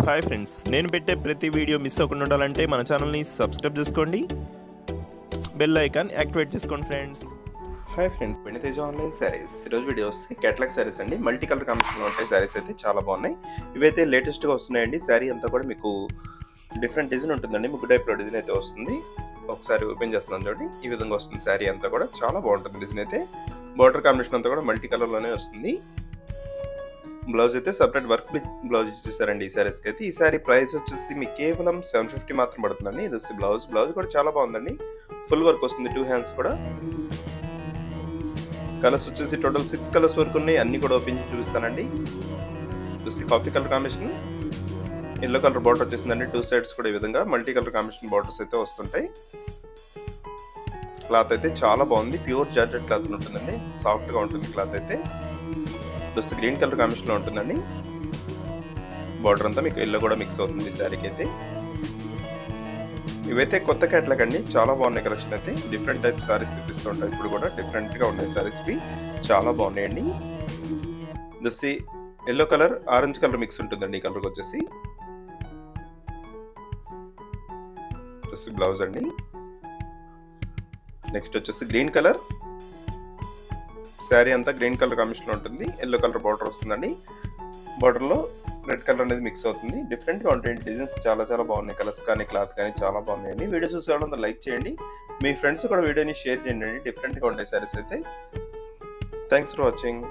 Hi friends, నేను పెట్టే ప్రతి వీడియో మిస్ అవ్వకుండా ఉండాలంటే మన ఛానల్ని సబ్స్క్రైబ్ చేసుకోండి, బెల్ ఐకాన్ యాక్టివేట్ చేసుకోండి friends. Hi friends, Venitheja online sarees. ఈరోజు వీడియోస్ క్యాటలాగ్ శారీస్ అండి. మల్టీ కలర్ కాంబినేషన్లో ఉంటాయి శారీస్ అయితే చాలా బాగున్నాయి. ఇవైతే లేటెస్ట్గా వస్తున్నాయండి. శారీ అంతా కూడా మీకు డిఫరెంట్ డిజైన్ ఉంటుందండి. ముగ్గు టైప్లో డిజైన్ అయితే వస్తుంది. ఒకసారి ఓపెన్ చేస్తున్నాను చూడండి. ఈ విధంగా వస్తుంది శారీ అంతా కూడా చాలా బాగుంటుంది. డిజైన్ అయితే బార్డర్ కాంబినేషన్ అంతా కూడా మల్టీ కలర్లోనే వస్తుంది. బ్లౌజ్ అయితే సపరేట్ వర్క్ బ్లౌజ్ ఇచ్చేసారండి ఈ శారీస్కి అయితే. ఈ శారీ ప్రైస్ వచ్చేసి మీకు కేవలం 750 మాత్రం పడుతుందండి. ఇది వచ్చి బ్లౌజ్ కూడా చాలా బాగుందండి. ఫుల్ వర్క్ వస్తుంది, 2 హ్యాండ్స్ కూడా. కలర్స్ వచ్చేసి టోటల్ 6 కలర్స్ వరకు ఉన్నాయి. అన్ని కూడా ఓపెన్ చూపిస్తానండి. చూసి coffee colour combination, yellow colour border వచ్చేసిందండి. 2 సైడ్స్ కూడా ఈ విధంగా మల్టీ కలర్ కాంబినేషన్ బార్డర్స్ అయితే వస్తుంటాయి. క్లాత్ అయితే చాలా బాగుంది. ప్యూర్ జార్జెట్ క్లాత్ ఉంటుందండి. సాఫ్ట్గా ఉంటుంది క్లాత్ అయితే. గ్రీన్ కలర్ కాంబినేషన్ లో ఉంటుందండి. బార్డర్ అంతా మీకు ఎల్లో కూడా మిక్స్ అవుతుంది శారీకి అయితే. ఇవైతే కొత్త క్యాటలాగ్ అండి, చాలా బాగున్నాయి కలెక్షన్ అయితే. డిఫరెంట్ టైప్ సారీస్ చూపిస్తూ ఉంటాయి. ఇప్పుడు కూడా డిఫరెంట్ గా ఉన్నాయి సారీస్, చాలా బాగున్నాయండి. దసి yellow colour orange colour mix ఉంటుందండి. ఈ కలర్ వచ్చేసి బ్లౌజ్ అండి. నెక్స్ట్ వచ్చేసి గ్రీన్ కలర్ శారీ అంతా గ్రీన్ కలర్ కాంబినేషన్ ఉంటుంది. ఎల్లో కలర్ బార్డర్ వస్తుందండి. బార్డర్లో రెడ్ కలర్ అనేది మిక్స్ అవుతుంది. డిఫరెంట్గా ఉంటాయి డిజైన్స్, చాలా బాగున్నాయి. కలర్స్ కానీ క్లాత్ కానీ చాలా బాగున్నాయండి. వీడియో చూసి వాళ్ళంతా లైక్ చేయండి. మీ ఫ్రెండ్స్ కూడా వీడియోని షేర్ చేయండి. డిఫరెంట్గా ఉంటాయి సారీస్ అయితే. Thanks for watching.